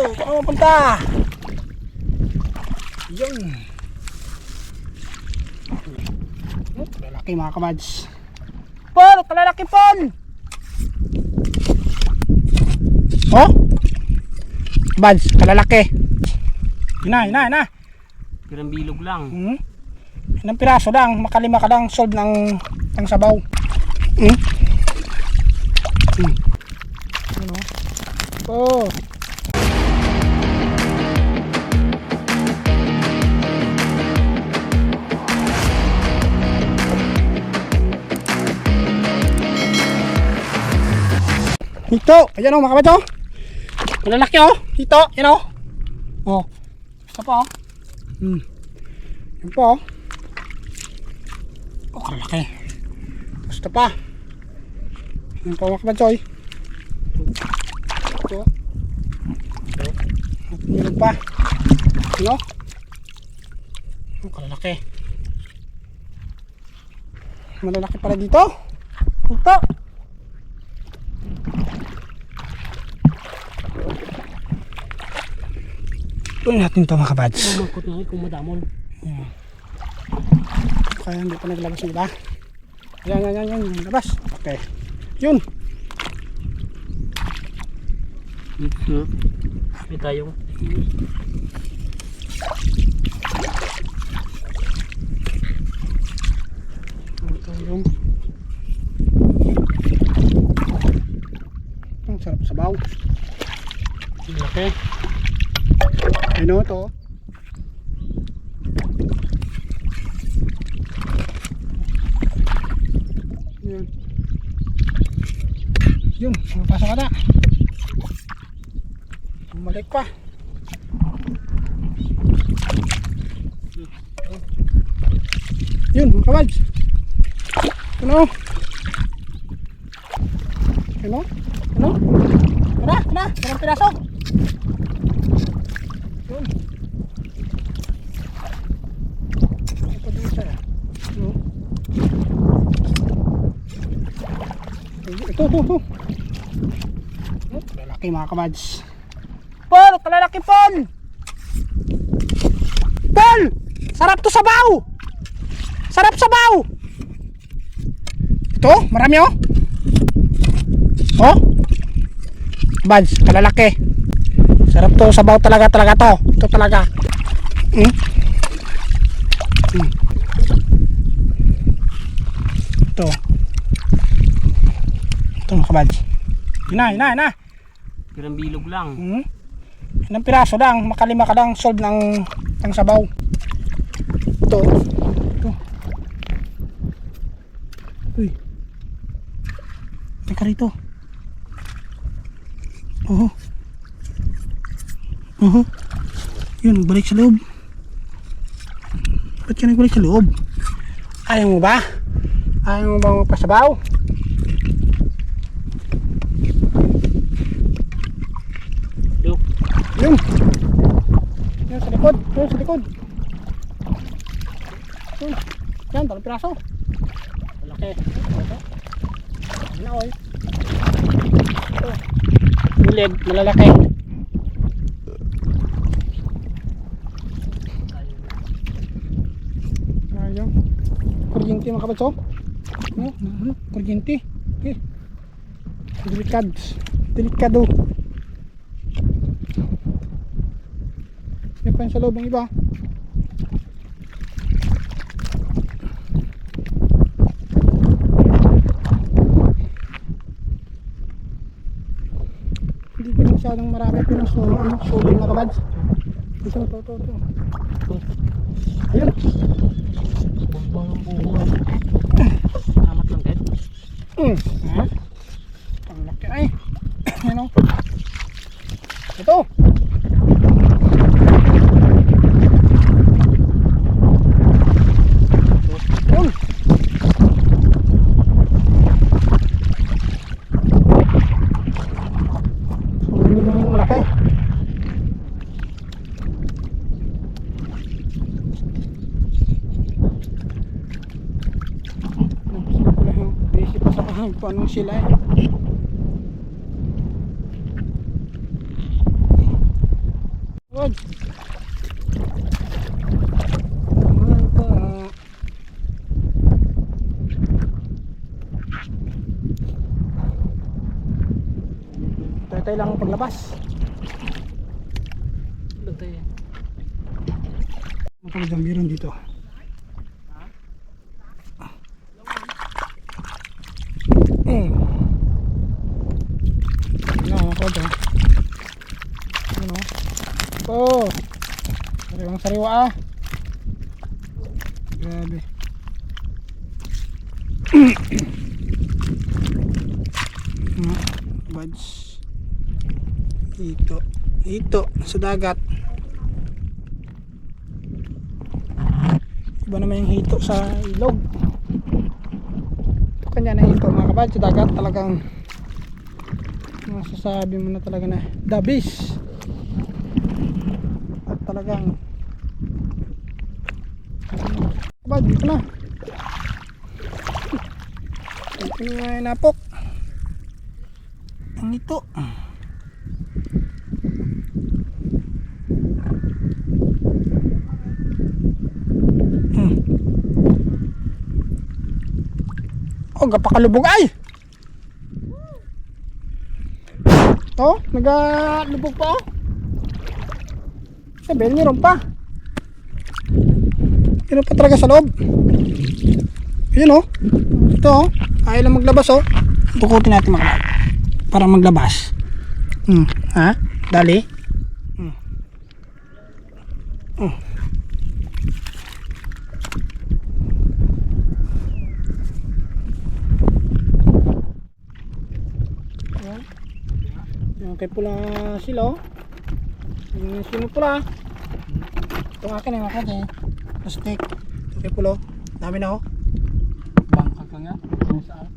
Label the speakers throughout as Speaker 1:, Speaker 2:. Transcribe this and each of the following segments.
Speaker 1: Baka mapunta. Yun. Lalaki mga kabads. Pon! Kalalaki pon! Oh? Kabads, kalalaki. Yun na.
Speaker 2: Pirang bilog lang.
Speaker 1: Ilang piraso lang, makalima ka lang solve ng sabaw. Ano? Oh. Hito, ayan o mga kabads o. Malalaki o, hito, yan o. Oh, basta pa o. Yan po o. Oh, kalaki. Basta pa. Yan po mga kabads o. Ito. At meron pa. Ano? Oh, kalaki. Malalaki pala dito. Hito. Tuloy natin ito mga kabads.
Speaker 2: Mamangkot nga kung madamol.
Speaker 1: Ayan. Kaya hindi pa naglabas yung iba. Yan. Labas. Okay. Yun.
Speaker 2: May tayong.
Speaker 1: Ang sarap sabaw.
Speaker 2: Okay.
Speaker 1: Ano to? Yun, mapasok ka na. Bumalik pa. Yun, mga kabads. Ano? Tara, parang piraso. Yun. Ito din siya. Ito. Lalaki mga kabads. Pon! Kalalaki pon! Pon! Sarap to sabaw! Sarap sabaw! Ito, marami oh. Oh? Kabads, kalalaki. Sarap to sabaw talaga to. Ito talaga. Ito. Ito mga kabads. Yun na.
Speaker 2: Pirang bilog lang.
Speaker 1: Ilang piraso lang, makalima ka lang solve ng sabaw. Ito. Uy. Teka rito. Yun, balik sa loob. Ba't ka nagbalik sa loob? Ayaw mo ba? Ayaw mo ba magpasabaw? Yun. Yun sa likod. Yun. Yan, talang piraso. Malaki. Ano oy? Ito. Bulig, malalaki. Ayaw. Kuryente mga kabads oh. Kuryente. Okay. Delikado. Yan pa yung sa loob ng iba. Hindi pa masyadong marami pinasuling mga kabads. Ito. Ayun.
Speaker 2: Amat lang kahit.
Speaker 1: Ha? Ang laki ay. Yan o. Ito. Yun. Malaki. Busy pa sa kahang kung anong sila eh. kapag. Tayo lang ang paglabas.
Speaker 2: Bantay.
Speaker 1: Makalang meron dito. Ano ako ito? Ano? Oh! Sariwang sariwa ah. Grabe. Buds. Ito sa dagat. Iba naman yung hito sa ilog. Ito kanya na hito mga kabad sa dagat, talagang masasabi mo na talaga na dabis. At talagang kabad, dito na. Ito na napok. Ang ito. Oh, gapakalubog ay. Oh, nagalubog pa oh. Sabihin meron pa. Meron pa talaga sa loob. Ayun oh. Ito oh. Ayaw lang maglabas oh. Tukutin natin mga kapatid. Para maglabas. Ha? Dali. Yung kay pula sila oh. Yung sino pula. Itong akin yung akin eh. Plastic. Ito kay pula. Dami na oh.
Speaker 2: Bangkag lang yan. Saan?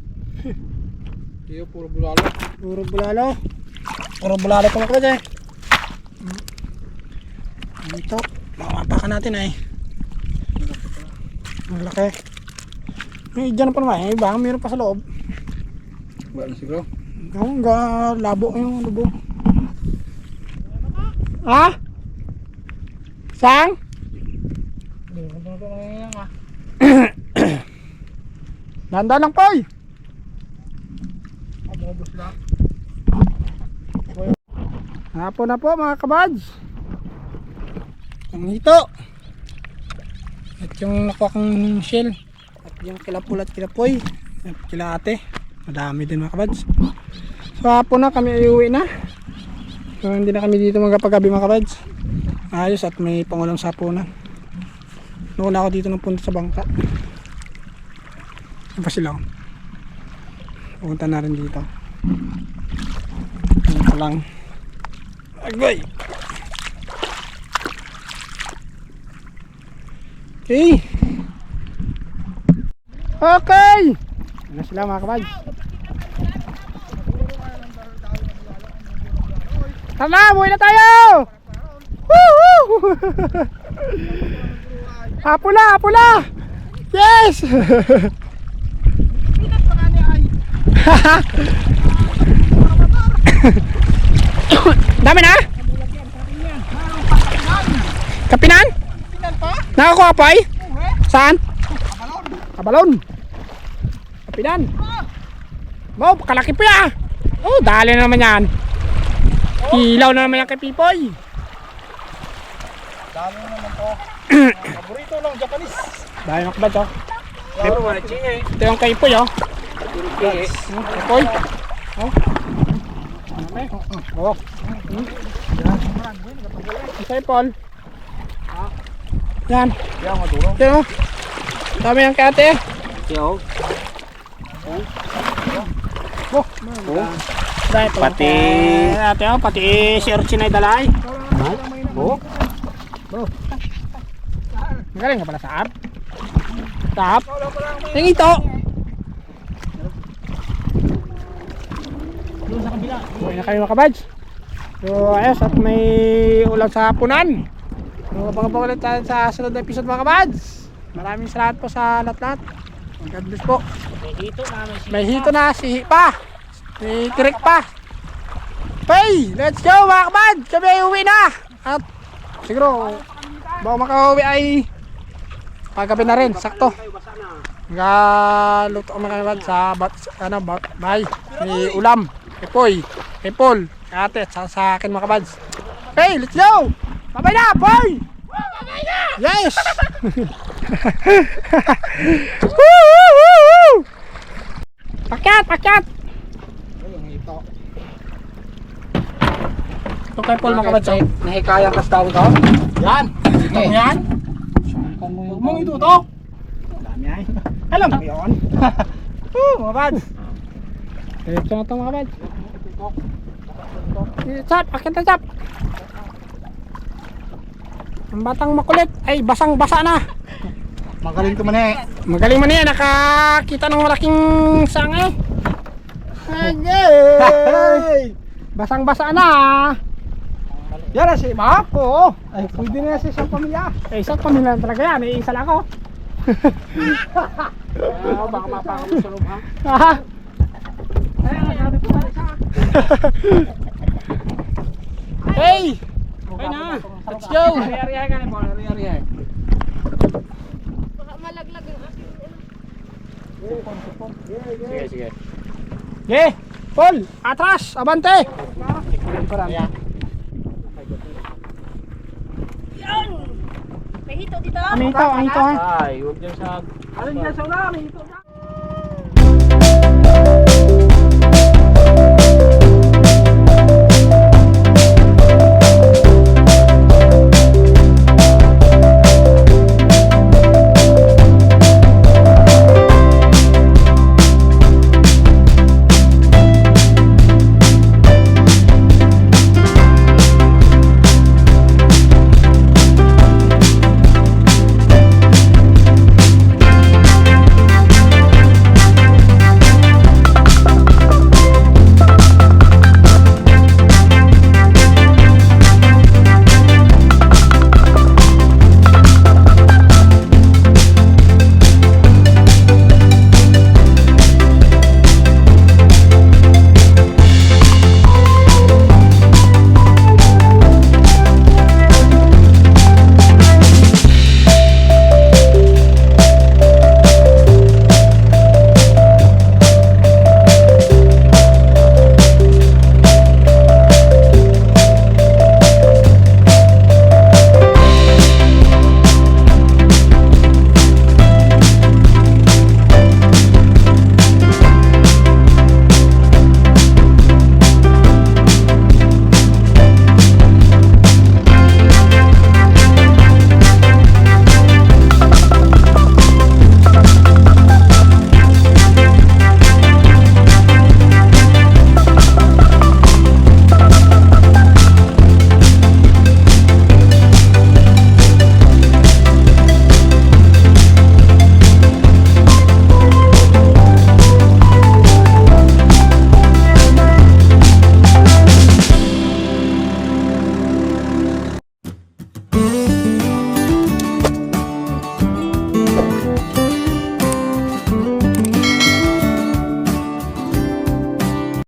Speaker 1: Iyo, puro bulalo. Puro bulalo. Puro bulalo ito mga kapatid eh. Dito. Makapakan natin ay. Malaki. Dyan na pa naman eh. Baka mayroon pa sa loob.
Speaker 2: Wala siguro.
Speaker 1: Hanggang labo yung lubog. Ha? Sang? Nanda lang po. Hapon na po mga kabads. Ang hito. At yung nakuha kong shell. At yung kilapul at kilapoy. At kila ate. Madami din mga kabads. So hapon na kami iuwi na. So hindi na kami dito magpagabi mga kabads. Ayos at may pangulang sa hapunan. Noon ako dito ng punta sa bangka. Ano pa sila? Pupunta na rin dito. Ano lang. Agay! Okay! Okay! Ano sila mga kabads? Tama! Buhay na tayo! Woohoo! Hapula! Hapula! Yes! Dami na? Kapinan? Nakakuha pa eh? Saan? Kabalon. Kapinan. Wow, kalaki pa ya. Oh, dali na naman yan. Ilaw na naman yan kay Pipoy.
Speaker 3: Dami naman po. Paborito lang Japanese.
Speaker 1: Dahil nakabad oh.
Speaker 2: Pero wala ching eh.
Speaker 1: Ito yung kay Pipoy oh. Pipoy. Oh. Oh. Isay Paul. Yan.
Speaker 3: Yan, maduro.
Speaker 1: Ito oh. Dami yung kay ate.
Speaker 2: Yo.
Speaker 1: Oh. Dahil
Speaker 2: Pati
Speaker 1: ate oh, pati si Urchin ay dalay.
Speaker 2: Oh.
Speaker 1: Magaling ka pala sa app. Tap. Yung ito.
Speaker 2: Doon sa kabila.
Speaker 1: Buhay na kayo mga kabads. So ayos at may ulam sa hapunan. So abang-abang ulit tayo sa sunod na episode mga kabads. Maraming salamat po sa lahat-lahat. God bless po.
Speaker 2: May hito na.
Speaker 1: May hito na, si pa. Si Kirek pa. Hey, let's go mga kabads. Kami ay uwi na. At siguro bago makauwi ay paggabi na rin, sakto. Luto ang mga kabads sa bahay. May ulam, kay Poy, kay Paul, kay ate, at sa akin mga kabads. Okay, let's go! Babay na, Poy! Babay na! Yes! Woo! Pakyat! Ayun, ito. Ito kay Paul mga kabads.
Speaker 2: Nahikayang kas tao to?
Speaker 1: Yan!
Speaker 2: Sige.
Speaker 1: Yan!
Speaker 3: Huwag mong itutok.
Speaker 1: Dami ay. Alam mo yun. Mga bads. Ito na ito mga bads. Chap, akin na chap. Ang batang makulit ay basang-basa na.
Speaker 3: Magaling ko man eh.
Speaker 1: Magaling man yan, nakakita ng malaking sangay. Ay! Basang-basa na. Yan na si Ma? Oo. Ay, pwede na sa isang pamilya. Eh, isang pamilya talaga yan. Eh, isa lang ako.
Speaker 2: Baka mapakamo sa loob ha?
Speaker 1: Ha? Hey! Okay na. Let's go.
Speaker 2: Riyahe ka na po. Riyahe.
Speaker 4: Baka malaglag yung akin.
Speaker 2: Sige.
Speaker 1: Okay. Paul, atras, abante.
Speaker 4: Yan! May hito dito.
Speaker 1: Ang hito ha.
Speaker 2: Ay, huwag dyan sa...
Speaker 1: Alin dyan sa una, may hito na.